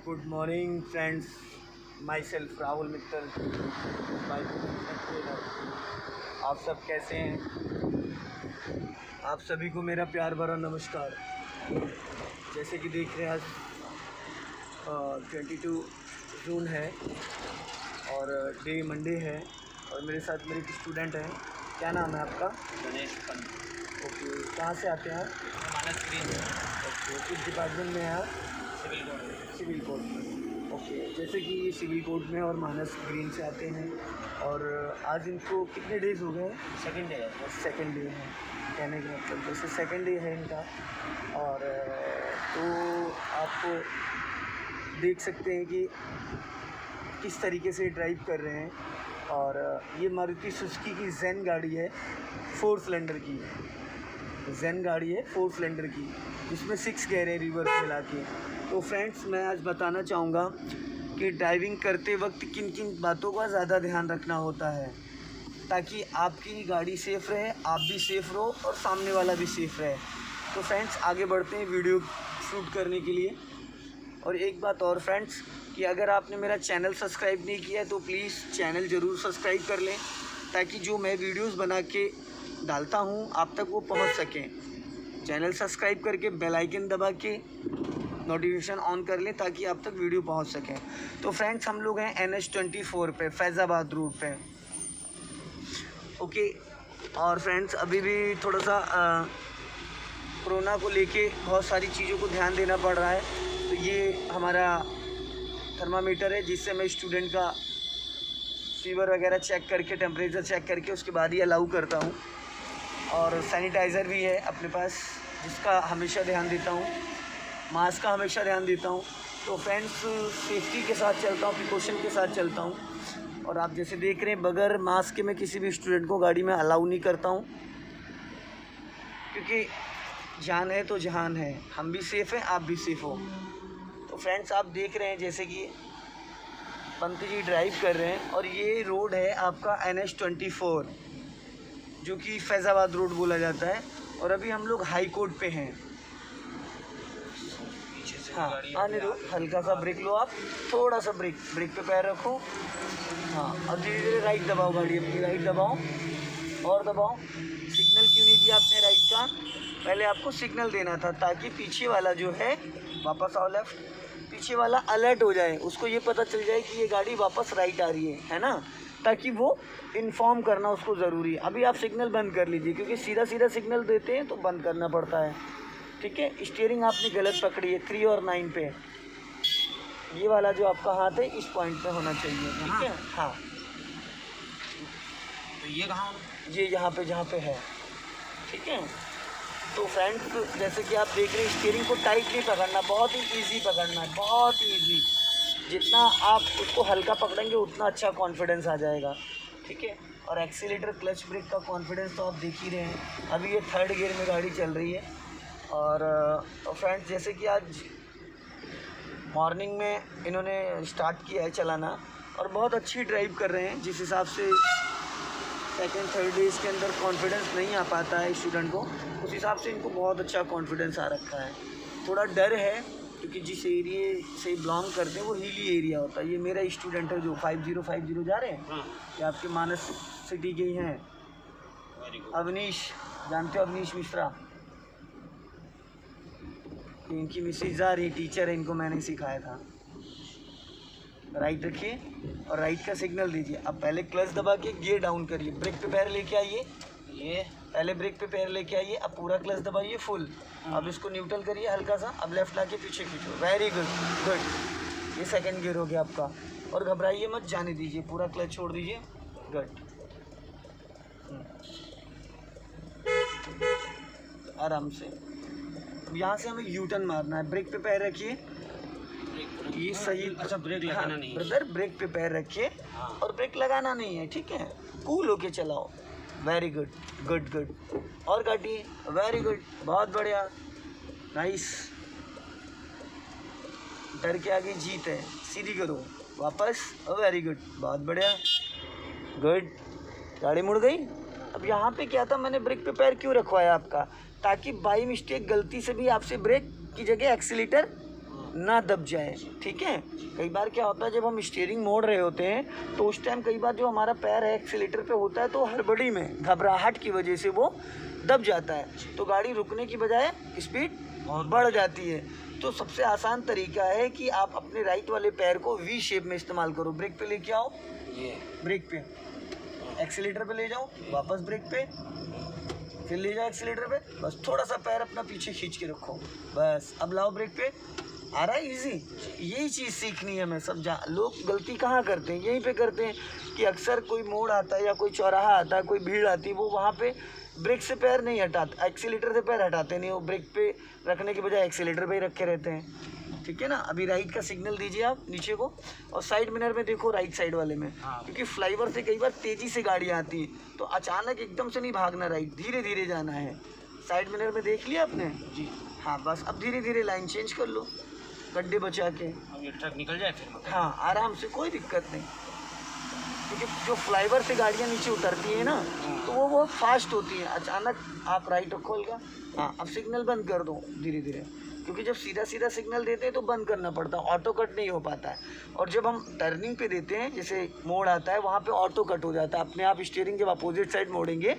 Good morning friends, my self Rahul Mittal, my trainer. आप सब कैसे हैं? आप सभी को मेरा प्यार भरा नमस्कार। जैसे कि देख रहे हैं आज 22 जून है और डे मंडे है और मेरे साथ मेरे एक स्टूडेंट हैं। क्या नाम है आपका? गणेश खन। ओके, कहाँ से आते हैं? मानस ग्रीन। ओके, किस डिपार्टमेंट में है आप? Civil code. सिविल कोड में। ओके, जैसे कि ये सिविल कोड में और मानस ग्रीन से आते हैं और आज इनको कितने डेज़ हो गए? सेकंड डे है। सेकंड डे है, कहने का मतलब जैसे सेकंड डे है इनका। और तो आप देख सकते हैं कि किस तरीके से ड्राइव कर रहे हैं। और ये मारुति सुजुकी की जेन गाड़ी है, 4 सिलेंडर की जेन गाड़ी है, 4 सिलेंडर की, जिसमें 6 गियर है रिवर्स मिला के। तो फ्रेंड्स, मैं आज बताना चाहूँगा कि ड्राइविंग करते वक्त किन किन बातों का ज़्यादा ध्यान रखना होता है ताकि आपकी गाड़ी सेफ़ रहे, आप भी सेफ़ रहो और सामने वाला भी सेफ़ रहे। तो फ्रेंड्स, आगे बढ़ते हैं वीडियो शूट करने के लिए। और एक बात और फ्रेंड्स, कि अगर आपने मेरा चैनल सब्सक्राइब नहीं किया है तो प्लीज़ चैनल ज़रूर सब्सक्राइब कर लें ताकि जो मैं वीडियोस बना के डालता हूँ आप तक वो पहुँच सकें। चैनल सब्सक्राइब करके बेल आइकन दबा के नोटिफिकेशन ऑन कर लें ताकि आप तक वीडियो पहुँच सकें। तो फ्रेंड्स, हम लोग हैं NH24 पे, फैज़ाबाद रूट पे। ओके, और फ्रेंड्स अभी भी थोड़ा सा कोरोना को लेके बहुत सारी चीज़ों को ध्यान देना पड़ रहा है। तो ये हमारा थर्मामीटर है जिससे मैं स्टूडेंट का फीवर वगैरह चेक करके, टेम्परेचर चेक करके उसके बाद ही अलाउ करता हूँ। और सैनिटाइज़र भी है अपने पास जिसका हमेशा ध्यान देता हूँ, मास्क का हमेशा ध्यान देता हूँ। तो फ्रेंड्स, सेफ्टी के साथ चलता हूँ, प्रिकॉशन के साथ चलता हूँ। और आप जैसे देख रहे हैं, बगैर मास्क के मैं किसी भी स्टूडेंट को गाड़ी में अलाउ नहीं करता हूँ, क्योंकि जान है तो जहान है। हम भी सेफ़ हैं, आप भी सेफ़ हो। तो फ्रेंड्स, आप देख रहे हैं जैसे कि पंत जी ड्राइव कर रहे हैं और ये रोड है आपका NH24 जो कि फैज़ाबाद रोड बोला जाता है। और अभी हम लोग हाई कोर्ट पे हैं। हाँ, आने दो, हल्का सा ब्रेक लो आप, थोड़ा सा ब्रेक पे पैर रखो। हाँ, अब धीरे धीरे राइट दबाओ, गाड़ी अपनी राइट दबाओ और दबाओ। सिग्नल क्यों नहीं दिया आपने राइट का? पहले आपको सिग्नल देना था ताकि पीछे वाला जो है, वापस आओ लेफ्ट, पीछे वाला अलर्ट हो जाए, उसको ये पता चल जाए कि ये गाड़ी वापस राइट आ रही है ना, ताकि वो इन्फॉर्म करना उसको ज़रूरी है। अभी आप सिग्नल बंद कर लीजिए क्योंकि सीधा सीधा सिग्नल देते हैं तो बंद करना पड़ता है। ठीक है, स्टीयरिंग आपने गलत पकड़ी है 3 और 9 पे। ये वाला जो आपका हाथ है इस पॉइंट पे होना चाहिए। ठीक है, हाँ। तो ये कहाँ? ये यहाँ पे जहाँ पे है। ठीक है, तो फ्रेंड्स जैसे कि आप देख रहे हैं, स्टीयरिंग को टाइटली पकड़ना, बहुत ही ईजी पकड़ना है, बहुत ही ईजी। जितना आप उसको हल्का पकड़ेंगे उतना अच्छा कॉन्फिडेंस आ जाएगा। ठीक है, और एक्सीलेटर, क्लच ब्रेक का कॉन्फिडेंस तो आप देख ही रहे हैं। अभी ये 3rd गियर में गाड़ी चल रही है। और फ्रेंड्स, जैसे कि आज मॉर्निंग में इन्होंने स्टार्ट किया है चलाना और बहुत अच्छी ड्राइव कर रहे हैं। जिस हिसाब से 2nd 3rd डेज के अंदर कॉन्फिडेंस नहीं आ पाता है स्टूडेंट को, उस हिसाब से इनको बहुत अच्छा कॉन्फिडेंस आ रखा है। थोड़ा डर है क्योंकि जिस एरिए से बिलोंग करते हैं वो हिली एरिया होता है। ये मेरा स्टूडेंट है जो 5050 जा रहे हैं। ये आपके मानस सिटी के ही हैं, अवनीश, जानते हो अवनीश मिश्रा? इनकी मिसेज जा रही, टीचर है, इनको मैंने सिखाया था। राइट रखिए और राइट का सिग्नल दीजिए। अब पहले क्लच दबा के गियर डाउन करिए, ब्रेक पे पैर लेके आइए। ये पहले ब्रेक पे पैर लेके आइए, अब पूरा क्लच दबाइए फुल। अब इसको न्यूट्रल करिए हल्का सा, अब लेफ्ट लाके पीछे खींचो। Very good, good. ये 2nd गियर हो गया आपका। और घबराइए मत, जाने दीजिए, पूरा क्लच छोड़ दीजिए। गुड, आराम से। अब यहाँ से हमें U-टर्न मारना है। ब्रेक पे पैर रखिए, ये सही। अच्छा, ब्रेक लगाना नहीं है ब्रदर, ब्रेक पे पैर रखिए और ब्रेक लगाना नहीं है। ठीक है, कूल होके चलाओ। Very good, good good. और काटिए, वेरी गुड, बहुत बढ़िया, नाइस। डर के आगे जीत है, सीधी करो वापस। वेरी गुड, बहुत बढ़िया, गुड। गाड़ी मुड़ गई। अब यहाँ पे क्या था, मैंने ब्रेक पे पैर क्यों रखवाया आपका? ताकि बाई मिस्टेक गलती से भी आपसे ब्रेक की जगह एक्सीलेटर ना दब जाए, ठीक है। कई बार क्या होता है जब हम स्टीयरिंग मोड़ रहे होते हैं तो उस टाइम कई बार जो हमारा पैर है एक्सीलेटर पे होता है तो हड़बड़ी में घबराहट की वजह से वो दब जाता है, तो गाड़ी रुकने की बजाय स्पीड बढ़ जाती है। तो सबसे आसान तरीका है कि आप अपने राइट वाले पैर को वी शेप में इस्तेमाल करो। ब्रेक पे लेके आओ, ये ब्रेक पे, एक्सीलेटर पे ले जाओ, वापस ब्रेक पे, फिर ले जाओ एक्सीलेटर पे, बस थोड़ा सा पैर अपना पीछे खींच के रखो, बस। अब लाओ ब्रेक पे, आ रहा है इजी। यही चीज़ सीखनी है हमें। सब लोग गलती कहाँ करते हैं, यहीं पे करते हैं कि अक्सर कोई मोड़ आता है या कोई चौराहा आता है, कोई भीड़ आती है, वो वहाँ पे ब्रेक से पैर नहीं हटाते, एक्सीलेटर से पैर हटाते नहीं, वो ब्रेक पे रखने के बजाय एक्सीलेटर पे ही रखे रहते हैं, ठीक है ना। अभी राइट का सिग्नल दीजिए आप नीचे को, और साइड मिरर में देखो राइट साइड वाले में, क्योंकि फ्लाईओवर से कई बार तेज़ी से गाड़ी आती है, तो अचानक एकदम से नहीं भागना, राइट धीरे धीरे जाना है। साइड मिरर में देख लिया आपने जी, हाँ बस अब धीरे धीरे लाइन चेंज कर लो, गड्ढे बचा के। अब ये ट्रक निकल जाए फिर हाँ आराम से, कोई दिक्कत नहीं, क्योंकि जो फ्लाईओवर से गाड़ियाँ नीचे उतरती हैं ना तो वो बहुत फास्ट होती हैं। अचानक आप राइट रखो हल्का, हाँ अब सिग्नल बंद कर दो धीरे धीरे, क्योंकि जब सीधा सीधा सिग्नल देते हैं तो बंद करना पड़ता है, ऑटो कट नहीं हो पाता है। और जब हम टर्निंग पे देते हैं, जैसे मोड़ आता है, वहाँ पे ऑटो कट हो जाता है अपने आप। स्टीयरिंग जब अपोजिट साइड मोड़ेंगे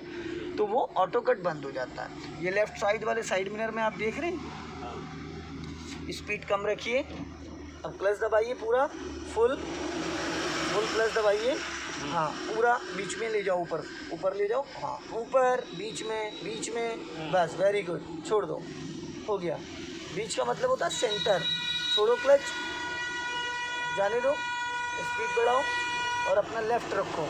तो वो ऑटो कट बंद हो जाता है। ये लेफ्ट साइड वाले साइड मिरर में आप देख रहे हैं, स्पीड कम रखिए। अब क्लच दबाइए, पूरा फुल क्लच दबाइए, हाँ पूरा बीच में ले जाओ, ऊपर ऊपर ले जाओ, हाँ ऊपर बीच में, बस वेरी गुड, छोड़ दो, हो गया। बीच का मतलब होता है सेंटर, छोड़ो क्लच, जाने दो, स्पीड बढ़ाओ और अपना लेफ्ट रखो।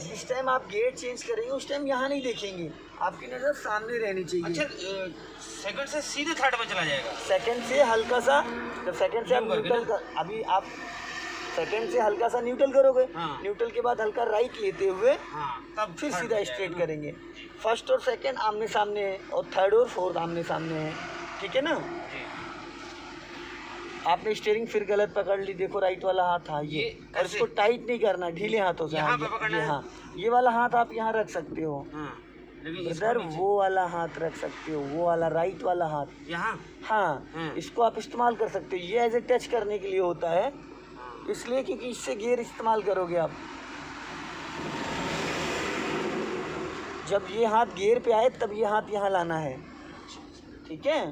जिस टाइम आप गियर चेंज करेंगे उस टाइम यहाँ नहीं देखेंगे, आपकी नज़र सामने रहनी चाहिए। अच्छा सेकंड से सीधे थर्ड में चला जाएगा, सेकंड से हल्का सा, जब सेकंड से आप न्यूट्रल कर, अभी आप सेकंड से हल्का सा न्यूट्रल करोगे, हाँ। न्यूट्रल के बाद हल्का राइट लेते हुए हाँ, तब फिर थर्ड सीधा में स्ट्रेट जाएगा। करेंगे। फर्स्ट और सेकंड आमने सामने है और थर्ड और फोर्थ आमने सामने है, ठीक है ना। जी। आपने स्टीयरिंग फिर गलत पकड़ ली, देखो राइट वाला हाथ, हाँ ये, और कैसे? इसको टाइट नहीं करना, ढीले हाथों से, यहाँ हाँ, पे पकड़ना है? हाँ ये वाला हाथ आप यहाँ रख सकते हो, हाँ, लेकिन इधर वो वाला हाथ रख सकते हो, वो वाला राइट वाला हाथ, यहाँ हाँ इसको आप इस्तेमाल कर सकते हो। ये एज ए टच करने के लिए होता है, इसलिए क्योंकि इससे गियर इस्तेमाल करोगे आप। जब ये हाथ गियर पे आए तब ये हाथ यहाँ लाना है, ठीक है।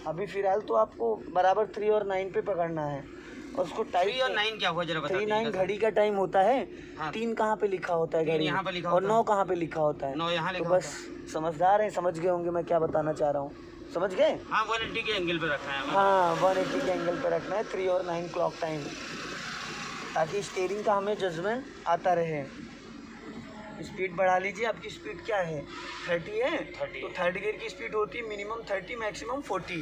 अभी फिलहाल तो आपको बराबर 3 और 9 पे पकड़ना है और उसको 3 टाइट। और 9 क्या हुआ जरा बता 3 9 घड़ी का टाइम होता है, हाँ। 3 कहाँ पे लिखा होता है 3 घड़ी यहाँ पे में, लिखा और होता 9 है। कहाँ पे लिखा होता है। 9 यहाँ तो लिखा बस समझदार हैं, समझ गए होंगे मैं क्या बताना चाह रहा हूँ, समझ गए। हाँ 180 के एंगल पे रखना है। हाँ 180 के एंगल पे रखना है, 3 और 9 क्लॉक टाइम, ताकि स्टीयरिंग का हमें जजमेंट आता रहे। स्पीड बढ़ा लीजिए, आपकी स्पीड क्या है 30 है, 30 तो थर्ड गियर की स्पीड होती है मिनिमम 30 मैक्सिमम 40,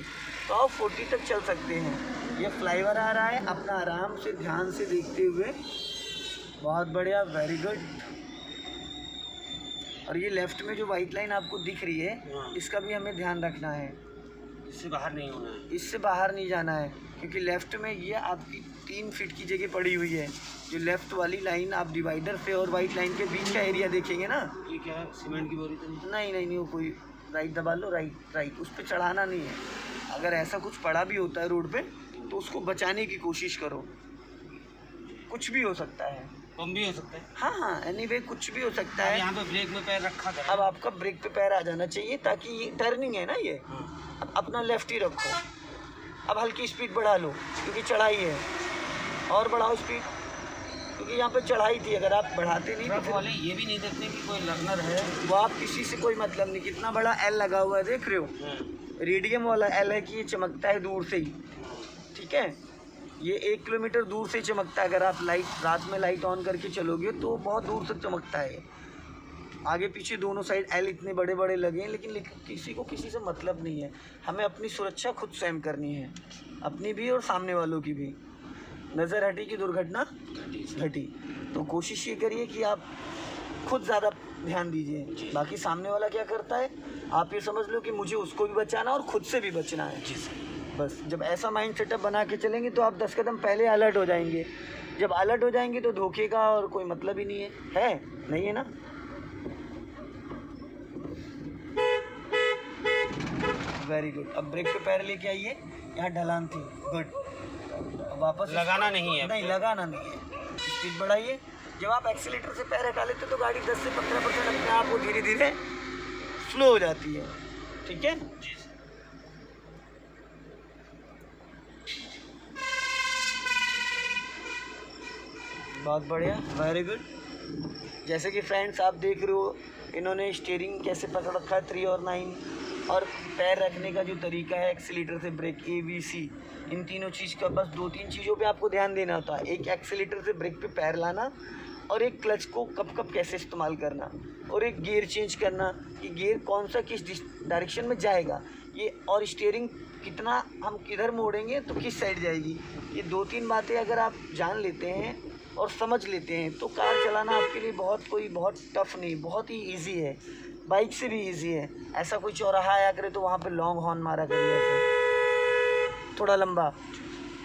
तो आप 40 तक चल सकते हैं। ये फ्लाईओवर आ रहा है, अपना आराम से ध्यान से देखते हुए, बहुत बढ़िया, वेरी गुड। और ये लेफ्ट में जो वाइट लाइन आपको दिख रही है, इसका भी हमें ध्यान रखना है, इससे बाहर नहीं होना है, इससे बाहर नहीं जाना है, क्योंकि लेफ्ट में ये आपकी 3 फीट की जगह पड़ी हुई है। जो लेफ्ट वाली लाइन आप डिवाइडर से और वाइट लाइन के बीच का एरिया देखेंगे ना, ये क्या है सीमेंट की बोरी तो नहीं? नहीं वो कोई, राइट दबा लो, राइट उस पर चढ़ाना नहीं है। अगर ऐसा कुछ पड़ा भी होता है रोड पे तो उसको बचाने की कोशिश करो, कुछ भी हो सकता है, कम भी हो सकता है। हाँ एनीवे कुछ भी हो सकता अब है। यहाँ पे ब्रेक में पैर रखा था, अब आपका ब्रेक पे पैर आ जाना चाहिए, ताकि ये टर्निंग है ना ये, अब अपना लेफ्ट ही रखो। अब हल्की स्पीड बढ़ा लो क्योंकि चढ़ाई है, और बढ़ाओ स्पीड क्योंकि यहाँ पे चढ़ाई थी, अगर आप बढ़ाते नहीं तो ट्रक फिर वाले ये भी नहीं देखते कि कोई लर्नर है। वो आप किसी से कोई मतलब नहीं। कितना बड़ा एल लगा हुआ है देख रहे हो, रेडियम वाला एल है कि ये चमकता है दूर से ही, ठीक है। ये 1 किलोमीटर दूर से चमकता है, अगर आप लाइट रात में लाइट ऑन करके चलोगे तो बहुत दूर तक चमकता है। आगे पीछे दोनों साइड एल इतने बड़े बड़े लगे हैं, लेकिन किसी को किसी से मतलब नहीं है। हमें अपनी सुरक्षा खुद स्वयं करनी है, अपनी भी और सामने वालों की भी। नज़र हटी की दुर्घटना घटी, तो कोशिश ये करिए कि आप खुद ज़्यादा ध्यान दीजिए, बाकी सामने वाला क्या करता है आप ये समझ लो कि मुझे उसको भी बचाना और खुद से भी बचना है। बस जब ऐसा माइंड सेटअप बना के चलेंगे तो आप 10 कदम पहले अलर्ट हो जाएंगे। जब अलर्ट हो जाएंगे तो धोखे का और कोई मतलब ही नहीं है नहीं है ना। Very good. अब ब्रेक पे पैर लेके आइए, यहाँ ढलान थी, गुड। अब वापस लगाना नहीं है, नहीं लगाना नहीं है, स्पीड बढ़ाइए। जब आप एक्सीलेटर से पैर हटा लेते तो गाड़ी 10 से 15% अपने आप वो धीरे धीरे स्लो हो जाती है, ठीक है। जी। बहुत बढ़िया, वेरी गुड। जैसे कि फ्रेंड्स आप देख रहे हो, इन्होंने स्टीयरिंग कैसे पकड़ रखा है 3 और 9, और पैर रखने का जो तरीका है एक्सीलेटर से ब्रेक ABC, इन तीनों चीज़ का बस 2-3 चीज़ों पे आपको ध्यान देना होता है। एक एक्सीलेटर से ब्रेक पे पैर लाना, और एक क्लच को कब कब कैसे इस्तेमाल करना, और एक गियर चेंज करना कि गियर कौन सा किस डायरेक्शन में जाएगा ये, और स्टीयरिंग कितना हम किधर मोड़ेंगे तो किस साइड जाएगी। ये 2-3 बातें अगर आप जान लेते हैं और समझ लेते हैं तो कार चलाना आपके लिए बहुत टफ नहीं, बहुत ही इजी है, बाइक से भी इजी है। ऐसा कोई चौराहा आया करे तो वहाँ पे लॉन्ग हॉर्न मारा करिए, ऐसे थोड़ा लंबा,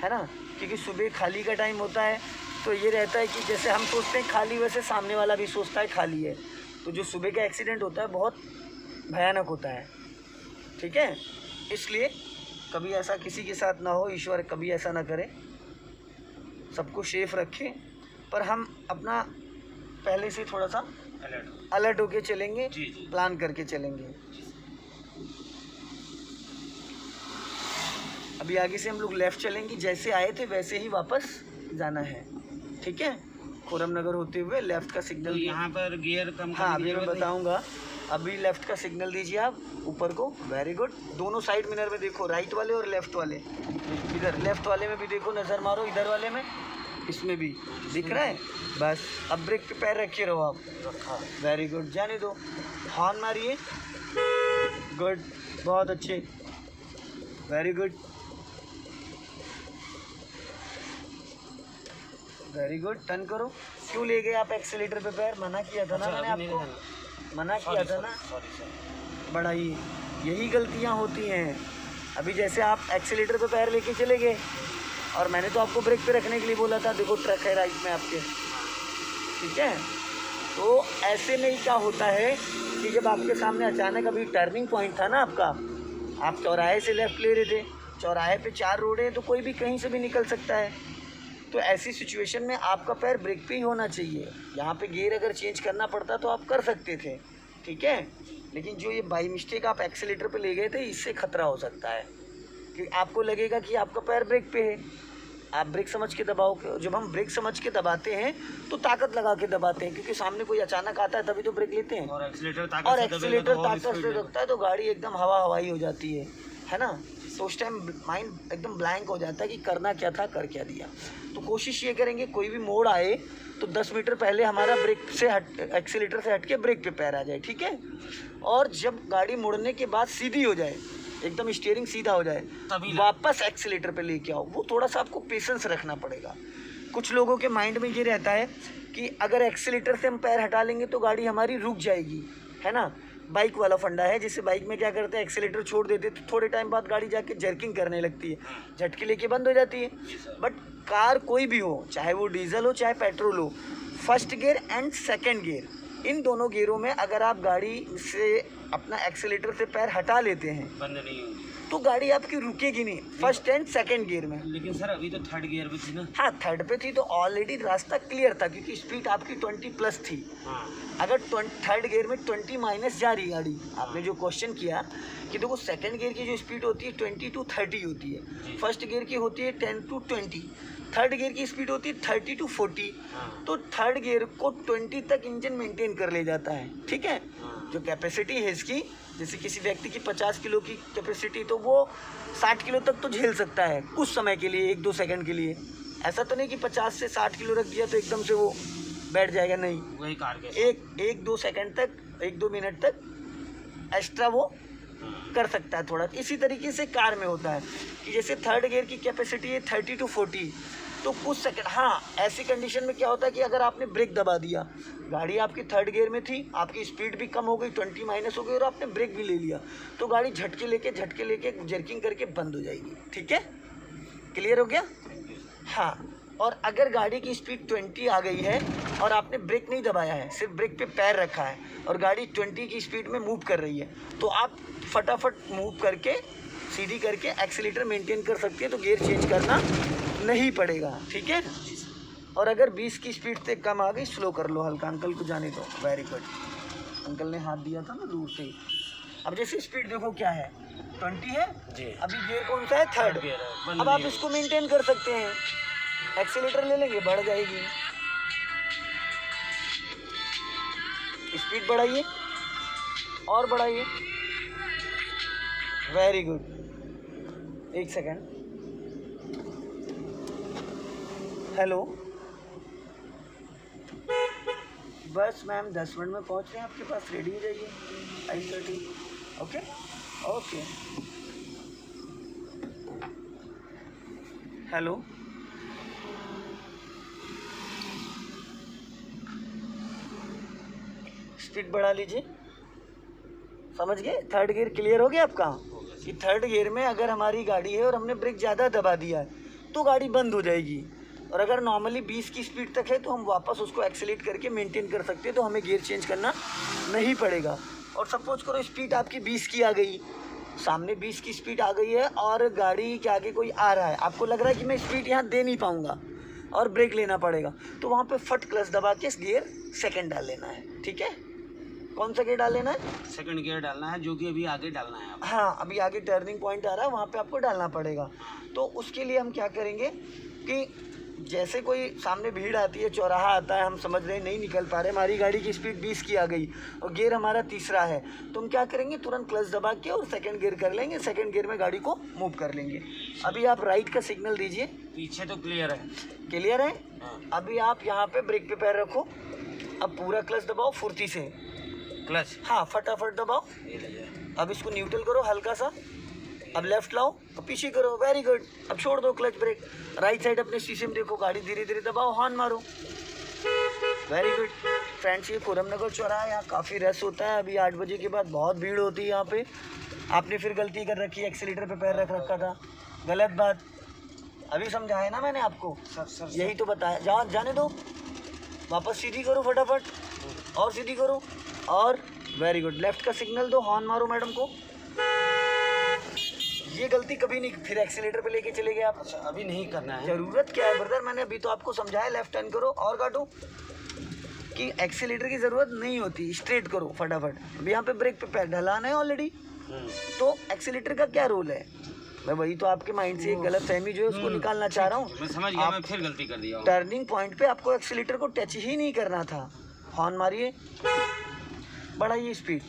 है ना, क्योंकि सुबह खाली का टाइम होता है। तो ये रहता है कि जैसे हम सोचते हैं खाली, वैसे सामने वाला भी सोचता है खाली है, तो जो सुबह का एक्सीडेंट होता है बहुत भयानक होता है, ठीक है। इसलिए कभी ऐसा किसी के साथ ना हो, ईश्वर कभी ऐसा ना करे, सबको सेफ रखें। पर हम अपना पहले से थोड़ा सा अलर्ट होके चलेंगे, जी जी। प्लान करके चलेंगे। अभी आगे से हम लोग लेफ़्ट चलेंगे, जैसे आए थे वैसे ही वापस जाना है, ठीक है। खुरम नगर होते हुए लेफ़्ट का सिग्नल, तो यहाँ पर गियर कम हाँ अभी मैं बताऊंगा। अभी लेफ़्ट का सिग्नल दीजिए आप ऊपर को, वेरी गुड। दोनों साइड मिरर में देखो, राइट वाले और लेफ़्ट वाले, इधर लेफ़्ट वाले में भी देखो, नज़र मारो, इधर वाले में, इसमें भी दिख रहा है। बस अब ब्रेक पे पैर रखे रहो आप, रखा, वेरी गुड। जाने दो, हॉर्न मारिए, गुड, बहुत अच्छे, very good, very good. Turn करो। क्यों ले गए आप एक्सीलेटर पे पैर? मना किया था ना मैंने आपको, मना किया था ना। बढ़ाइए, यही गलतियां होती हैं। अभी जैसे आप एक्सीलेटर पे पैर लेके चले गए और मैंने तो आपको ब्रेक पे रखने के लिए बोला था, देखो ट्रक है राइट में आपके, ठीक है। तो ऐसे में ही क्या होता है कि जब आपके सामने अचानक अभी टर्निंग पॉइंट था ना आपका, आप चौराहे से लेफ़्ट ले रहे थे, चौराहे पे 4 रोड है तो कोई भी कहीं से भी निकल सकता है। तो ऐसी सिचुएशन में आपका पैर ब्रेक पे ही होना चाहिए। यहाँ पे गियर अगर चेंज करना पड़ता तो आप कर सकते थे, ठीक है। लेकिन जो ये बाई मिस्टेक आप एक्सीलेटर पे ले गए थे, इससे खतरा हो सकता है कि आपको लगेगा कि आपका पैर ब्रेक पे है। आप ब्रेक समझ के दबाओगे। जब हम ब्रेक समझ के दबाते हैं तो ताकत लगा के दबाते हैं, क्योंकि सामने कोई अचानक आता है तभी तो ब्रेक लेते हैं। और एक्सीलेटर ताकत से रखता है तो गाड़ी एकदम हवाई हो जाती है ना। तो उस टाइम माइंड एकदम ब्लैंक हो जाता है कि करना क्या था, कर क्या दिया। तो कोशिश ये करेंगे कोई भी मोड़ आए तो 10 मीटर पहले हमारा ब्रेक से एक्सीलेटर से हट के ब्रेक पे पैर आ जाए, ठीक है। और जब गाड़ी मुड़ने के बाद सीधी हो जाए, एकदम स्टीयरिंग सीधा हो जाए, वापस एक्सीलेटर पे लेके आओ। वो थोड़ा सा आपको पेशेंस रखना पड़ेगा। कुछ लोगों के माइंड में ये रहता है कि अगर एक्सीलेटर से हम पैर हटा लेंगे तो गाड़ी हमारी रुक जाएगी, है ना। बाइक वाला फंडा है, जैसे बाइक में क्या करते हैं, एक्सीलेटर छोड़ देते तो थोड़े टाइम बाद गाड़ी जाके जर्किंग करने लगती है, झटके लेके बंद हो जाती है। बट कार कोई भी हो, चाहे वो डीजल हो चाहे पेट्रोल हो, first gear and second gear, इन दोनों गियरों में अगर आप गाड़ी से अपना एक्सीलेटर से पैर हटा लेते हैं, बंद नहीं होगी, तो गाड़ी आपकी रुकेगी नहीं, फर्स्ट एंड सेकंड गियर में। लेकिन सर अभी तो थर्ड गियर पे थी ना। हाँ, थर्ड पे थी तो ऑलरेडी रास्ता क्लियर था, क्योंकि स्पीड आपकी 20+ थी। अगर थर्ड गियर में 20- जा रही गाड़ी, आपने जो क्वेश्चन किया कि देखो सेकंड गियर की जो स्पीड होती है 20 to 30 होती है, फर्स्ट गियर की होती है 10 to 20, थर्ड गियर की स्पीड होती है 30 to 40। तो थर्ड गियर को 20 तक इंजन मेंटेन कर ले जाता है, ठीक है। जो कैपेसिटी है इसकी, जैसे किसी व्यक्ति की 50 किलो की कैपेसिटी, तो वो 60 किलो तक तो झेल सकता है कुछ समय के लिए, 1-2 सेकंड के लिए। ऐसा तो नहीं कि 50 से 60 किलो रख दिया तो एकदम से वो बैठ जाएगा, नहीं। वही कार के 1-2 सेकंड तक, 1-2 मिनट तक एक्स्ट्रा वो कर सकता है थोड़ा। इसी तरीके से कार में होता है कि जैसे थर्ड गियर की कैपेसिटी है 30 to 40, तो कुछ सेकंड, हाँ ऐसी कंडीशन में क्या होता है कि अगर आपने ब्रेक दबा दिया, गाड़ी आपकी थर्ड गियर में थी, आपकी स्पीड भी कम हो गई, 20- हो गई, और आपने ब्रेक भी ले लिया, तो गाड़ी झटके लेके जर्किंग करके बंद हो जाएगी, ठीक है। क्लियर हो गया? हाँ, और अगर गाड़ी की स्पीड 20 आ गई है और आपने ब्रेक नहीं दबाया है, सिर्फ ब्रेक पे पैर रखा है और गाड़ी 20 की स्पीड में मूव कर रही है, तो आप फटाफट मूव करके सीधी करके एक्सीलेटर मेंटेन कर सकते हैं, तो गियर चेंज करना नहीं पड़ेगा, ठीक है। और अगर 20 की स्पीड से कम आ गई, स्लो कर लो हल्का, अंकल को जाने दो। वेरी गुड, अंकल ने हाथ दिया था ना दूर से। अब जैसे स्पीड देखो क्या है, 20 है जी। अभी गियर कौन सा है, थर्ड। गियर है, बंद अब आप नहीं इसको मेंटेन कर सकते हैं, एक्सीलेटर ले लेंगे, बढ़ जाएगी, स्पीड बढ़ाइए और बढ़ाइए। वेरी गुड, एक सेकेंड, हेलो, बस मैम 10 मिनट में पहुंच रहे हैं आपके पास, रेडी हो जाइए 5:30। ओके ओके, हेलो, स्पीड बढ़ा लीजिए, समझ गए। थर्ड गियर क्लियर हो गया आपका कि थर्ड गियर में अगर हमारी गाड़ी है और हमने ब्रेक ज़्यादा दबा दिया है तो गाड़ी बंद हो जाएगी, और अगर नॉर्मली 20 की स्पीड तक है तो हम वापस उसको एक्सीलेट करके मेंटेन कर सकते हैं, तो हमें गियर चेंज करना नहीं पड़ेगा। और सपोज करो स्पीड आपकी 20 की आ गई, सामने 20 की स्पीड आ गई है और गाड़ी के आगे कोई आ रहा है, आपको लग रहा है कि मैं स्पीड यहाँ दे नहीं पाऊँगा और ब्रेक लेना पड़ेगा, तो वहाँ पे फट क्लच दबा के गियर सेकंड डाल लेना है, ठीक है। कौन सा गियर डाल लेना है, सेकंड गियर डालना है, जो कि अभी आगे डालना है आपको। हाँ अभी आगे टर्निंग पॉइंट आ रहा है, वहाँ पे आपको डालना पड़ेगा। तो उसके लिए हम क्या करेंगे कि जैसे कोई सामने भीड़ आती है, चौराहा आता है, हम समझ रहे नहीं निकल पा रहे, हमारी गाड़ी की स्पीड 20 की आ गई और गियर हमारा तीसरा है, तो हम क्या करेंगे, तुरंत क्लच दबा के और सेकंड गियर कर लेंगे, सेकंड गियर में गाड़ी को मूव कर लेंगे। अभी आप राइट का सिग्नल दीजिए, पीछे तो क्लियर है। क्लियर है। हाँ। अभी आप यहाँ पे ब्रेक पे पैर रखो, अब पूरा क्लच दबाओ फुर्ती से, क्लच, हाँ फटाफट दबाओ। ये लीजिए। अब इसको न्यूट्रल करो हल्का सा, अब लेफ्ट लाओ और पीछे करो, वेरी गुड। अब छोड़ दो क्लच ब्रेक, राइट साइड अपने शीशे में देखो, गाड़ी धीरे धीरे दबाओ, हॉर्न मारो, वेरी गुड। फ्रेंड्स ये खुरम नगर चौराहा है, यहाँ काफ़ी रश होता है, अभी 8 बजे के बाद बहुत भीड़ होती है यहाँ पे। आपने फिर गलती कर रखी है, एक्सीलेटर पे पैर रख रखा था, गलत बात। अभी समझाया ना मैंने आपको, सर यही तो बताया। जाने दो, वापस सीधी करो फटाफट और सीधी करो, और वेरी गुड। लेफ्ट का सिग्नल दो, हॉर्न मारो मैडम को। ये गलती कभी नहीं, फिर एक्सीलेटर पे लेके चले गए आप। अच्छा, अभी नहीं करना है। जरूरत क्या है ब्रदर, मैंने अभी तो आपको समझाया, लेफ्ट टर्न करो और काटो, कि एक्सीलेटर की ज़रूरत नहीं होती, स्ट्रेट करो फटाफट। अभी यहाँ पे ब्रेक पे पैर ढलाना है ऑलरेडी, तो एक्सीलेटर का क्या रोल है, मैं वही तो आपके माइंड से एक गलत फहमी जो है उसको निकालना चाह रहा हूँ। मैं समझ गया, मैं फिर गलती कर दिया। टर्निंग पॉइंट पे आपको एक्सीलेटर को टच ही नहीं करना था, हॉर्न मारिए, बढ़ाइए स्पीड,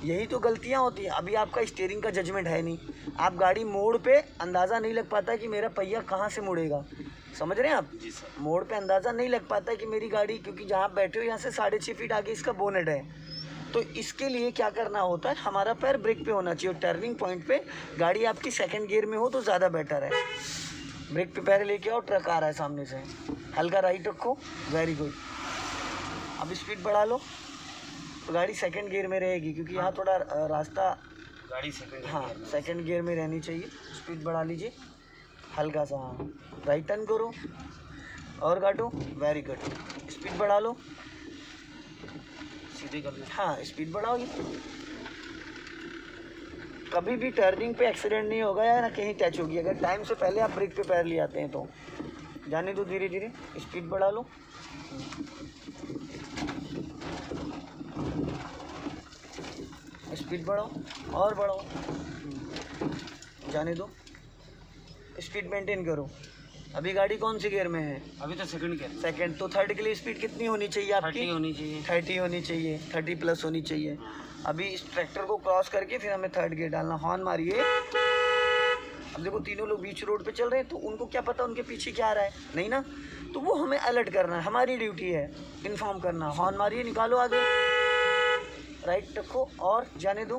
यही तो गलतियाँ होती हैं। अभी आपका स्टीयरिंग का जजमेंट है नहीं, आप गाड़ी मोड़ पे अंदाज़ा नहीं लग पाता कि मेरा पहिया कहाँ से मुड़ेगा, समझ रहे हैं आप। जी सर। मोड़ पे अंदाज़ा नहीं लग पाता कि मेरी गाड़ी, क्योंकि जहाँ आप बैठे हो यहाँ से 6.5 फीट आगे इसका बोनेट है, तो इसके लिए क्या करना होता है, हमारा पैर ब्रेक पे होना चाहिए, और टर्निंग पॉइंट पे गाड़ी आपकी सेकंड गियर में हो तो ज़्यादा बेटर है। ब्रेक पे पैर लेके आओ, ट्रक आ रहा है सामने से, हल्का राइट रखो, वेरी गुड। अब स्पीड बढ़ा लो, तो गाड़ी सेकंड गियर में रहेगी, क्योंकि यहाँ थोड़ा रास्ता, गाड़ी सेकंड, हाँ सेकंड गियर में रहनी चाहिए। स्पीड बढ़ा लीजिए हल्का सा, हाँ राइट टर्न करो और काटो, वेरी गुड। स्पीड बढ़ा लो, सीधे कर लें। हाँ स्पीड बढ़ाओ। ये कभी भी टर्निंग पे एक्सीडेंट नहीं होगा या ना कहीं टच होगी, अगर टाइम से पहले आप ब्रेक पे पैर ले आते हैं तो। जाने दो धीरे धीरे, स्पीड बढ़ा लो, स्पीड बढ़ाओ और बढ़ाओ, जाने दो, स्पीड मेंटेन करो। अभी गाड़ी कौन सी गियर में है, अभी तो सेकंड गियर। सेकंड, तो थर्ड के लिए स्पीड कितनी होनी चाहिए आपकी, 30 होनी चाहिए। 30 होनी चाहिए, 30 प्लस होनी चाहिए। अभी इस ट्रैक्टर को क्रॉस करके फिर हमें थर्ड गियर डालना, हॉर्न मारिए। अब देखो तीनों लोग बीच रोड पे चल रहे हैं, तो उनको क्या पता उनके पीछे क्या आ रहा है, नहीं ना, तो वो हमें अलर्ट करना है, हमारी ड्यूटी है इन्फॉर्म करना। हॉर्न मारिए, निकालो आगे, राइट रखो और जाने दो,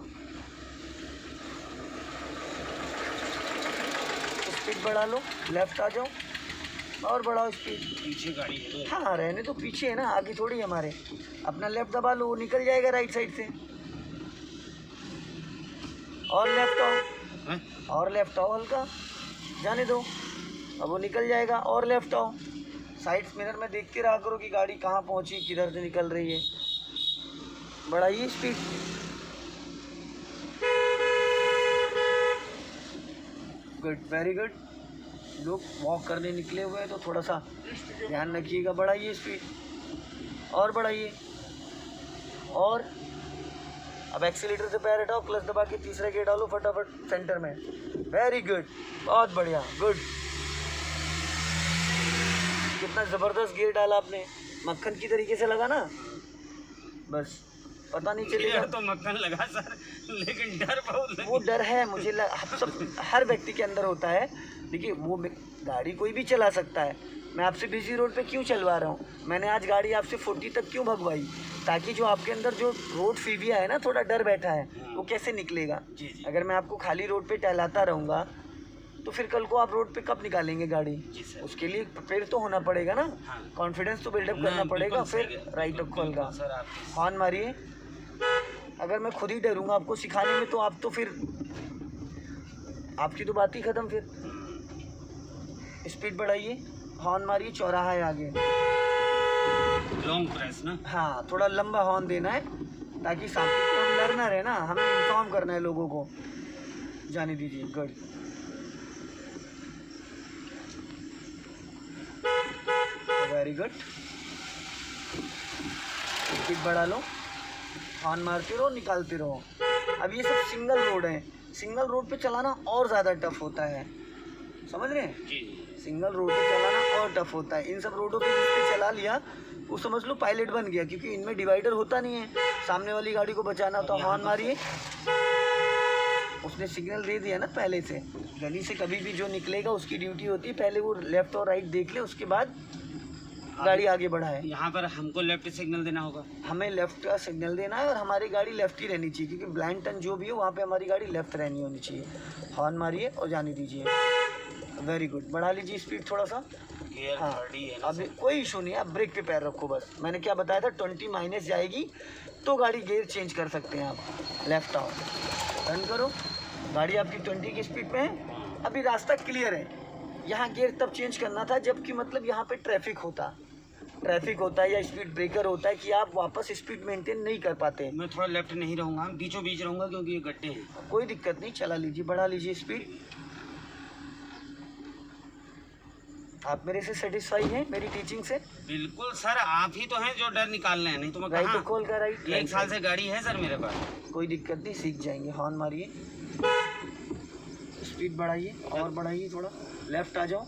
स्पीड बढ़ा लो, लेफ्ट आ जाओ और बढ़ाओ स्पीड। पीछे गाड़ी है तो। हाँ रहने तो पीछे है ना, आगे थोड़ी हमारे। अपना लेफ्ट दबा लो, वो निकल जाएगा राइट साइड से, और लेफ्ट आओ, और लेफ्ट आओ हल्का, जाने दो, अब वो निकल जाएगा, और लेफ्ट आओ, साइड मिरर में देखते रहा करो कि गाड़ी कहाँ पहुँची, किधर से निकल रही है। बढ़ाइए स्पीड। Good, very good. लोग वॉक करने निकले हुए हैं तो थोड़ा सा ध्यान रखिएगा। बढ़ाइए स्पीड और बढ़ाइए। और अब एक्सीलेटर से पैर हटाओ, क्लच दबा के तीसरा गियर डालो फटाफट सेंटर में। वेरी गुड, बहुत बढ़िया, गुड। कितना ज़बरदस्त गियर डाला आपने, मक्खन की तरीके से लगा ना, बस पता नहीं चलेगा। तो मक्खन लगा सर, लेकिन डर बहुत वो डर है मुझे सब हर व्यक्ति के अंदर होता है। देखिए वो गाड़ी कोई भी चला सकता है। मैं आपसे बिजी रोड पे क्यों चलवा रहा हूँ, मैंने आज गाड़ी आपसे 40 तक क्यों भगवाई, ताकि जो आपके अंदर जो रोड फीविया है ना, थोड़ा डर बैठा है, वो कैसे निकलेगा। जी जी। अगर मैं आपको खाली रोड पे टहलाता रहूँगा तो फिर कल को आप रोड पे कब निकालेंगे गाड़ी। जी सर। उसके लिए प्रिपेयर तो होना पड़ेगा ना, हाँ। कॉन्फिडेंस तो बिल्डअप करना पड़ेगा। फिर राइट खोल का सर आप हॉर्न मारिए। अगर मैं खुद ही डरूंगा आपको सिखाने में तो आप तो फिर आपकी तो बात ही खत्म। फिर स्पीड बढ़ाइए, हॉर्न मारिए, चौराहा है आगे। लॉन्ग प्रेस ना। हाँ, थोड़ा लंबा हॉर्न देना है ताकि सामने से हम डरना रहे ना, हमें इन्फॉर्म करना है लोगों को। जाने दीजिए, गुड। वेरी गुड, स्पीड बढ़ा लो, हॉर्न मारते रहो, निकालते रहो। अब ये सब सिंगल रोड है, सिंगल रोड पे चलाना और ज़्यादा टफ होता है, समझ रहे हैं। जी। सिंगल रोड पे चलाना और टफ होता है। इन सब रोडों पे जिसने चला लिया वो समझ लो पायलट बन गया, क्योंकि इनमें डिवाइडर होता नहीं है। सामने वाली गाड़ी को बचाना तो हॉर्न मारिए। उसने सिग्नल दे दिया ना पहले से। गली से कभी भी जो निकलेगा उसकी ड्यूटी होती है पहले वो लेफ्ट और राइट देख ले, उसके बाद गाड़ी आगे बढ़ाए। यहाँ पर हमको लेफ्ट सिग्नल देना होगा। हमें लेफ्ट का सिग्नल देना है और हमारी गाड़ी लेफ्ट ही रहनी चाहिए, क्योंकि ब्लाइंड टर्न जो भी हो वहाँ पे हमारी गाड़ी लेफ्ट रहनी होनी चाहिए। हॉर्न मारिए और जाने दीजिए। वेरी गुड, बढ़ा लीजिए स्पीड थोड़ा सा। गियर हाँ, 30 है ना अभी कोई इशू नहीं है, आप ब्रेक पे पैर रखो बस। मैंने क्या बताया था, 20 माइनस जाएगी तो गाड़ी गियर चेंज कर सकते हैं आप। लेफ्ट आओ, टर्न करो, गाड़ी आपकी 20 की स्पीड पे है। अभी रास्ता क्लियर है, यहाँ गियर तब चेंज करना था जबकि मतलब यहाँ पे ट्रैफिक होता है या स्पीड ब्रेकर होता है कि आप वापस स्पीड मेंटेन नहीं कर पाते। मैं थोड़ा लेफ्ट नहीं रहूँगा, बीचों बीच रहूँगा क्योंकि ये गड्ढे हैं। कोई दिक्कत नहीं, चला लीजिए, बढ़ा लीजिए स्पीड। आप मेरे से सेटिस्फाई हैं मेरी टीचिंग से? बिल्कुल सर, आप ही तो हैं जो डर निकाल रहे हैं, नहीं तो मैं राइट कहाँ। खोल का राइट। एक साल से गाड़ी है सर मेरे पास। कोई दिक्कत नहीं, सीख जाएंगे। हॉर्न मारिए, स्पीड बढ़ाइए और बढ़ाइए थोड़ा। लेफ्ट आ जाओ,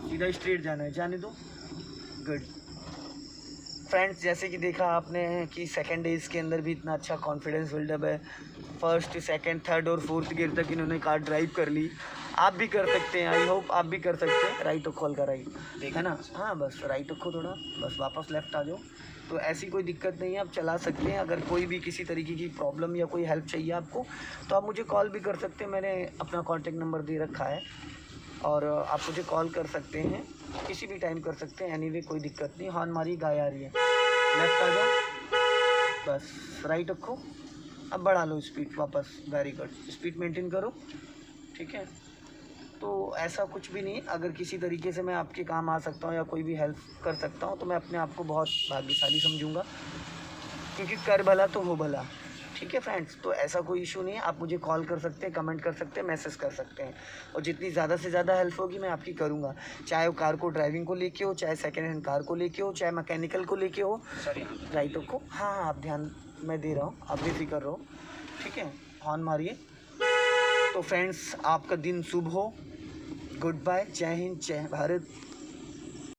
सीधा स्ट्रेट जाना है, जाने दो। गुड फ्रेंड्स, जैसे कि देखा आपने कि सेकंड डेज के अंदर भी इतना अच्छा कॉन्फिडेंस बिल्डअप है। फर्स्ट, सेकंड, थर्ड और फोर्थ गियर तक इन्होंने कार ड्राइव कर ली। आप भी कर सकते हैं, आई होप आप भी कर सकते हैं। राइट खोल का राइट, देखा ना। हाँ बस राइट रखो थोड़ा, बस वापस लेफ्ट आ जाओ। तो ऐसी कोई दिक्कत नहीं है, आप चला सकते हैं। अगर कोई भी किसी तरीके की प्रॉब्लम या कोई हेल्प चाहिए आपको तो आप मुझे कॉल भी कर सकते हैं। मैंने अपना कॉन्टेक्ट नंबर दे रखा है और आप मुझे कॉल कर सकते हैं, किसी भी टाइम कर सकते हैं। एनीवे कोई दिक्कत नहीं। हॉर्न मारी, गाय आ रही है, लेफ्ट आ जाओ, बस राइट रखो। अब बढ़ा लो स्पीड वापस। वेरी गुड, स्पीड मेंटेन करो, ठीक है। तो ऐसा कुछ भी नहीं, अगर किसी तरीके से मैं आपके काम आ सकता हूँ या कोई भी हेल्प कर सकता हूँ तो मैं अपने आप को बहुत भाग्यशाली समझूंगा, क्योंकि कर भला तो हो भला। ठीक है फ्रेंड्स, तो ऐसा कोई इशू नहीं है। आप मुझे कॉल कर सकते हैं, कमेंट कर सकते हैं, मैसेज कर सकते हैं, और जितनी ज़्यादा से ज़्यादा हेल्प होगी मैं आपकी करूँगा। चाहे वो कार को ड्राइविंग को लेके हो, चाहे सेकेंड हैंड कार को लेके हो, चाहे मैकेनिकल को लेके हो। सर यहाँ पे राइट को, हाँ आप ध्यान मैं दे रहा हूँ, आप बेफिक्र रहो, ठीक है। हॉर्न मारिए। तो फ्रेंड्स, आपका दिन शुभ हो। गुड बाय, जय हिंद, जय भारत।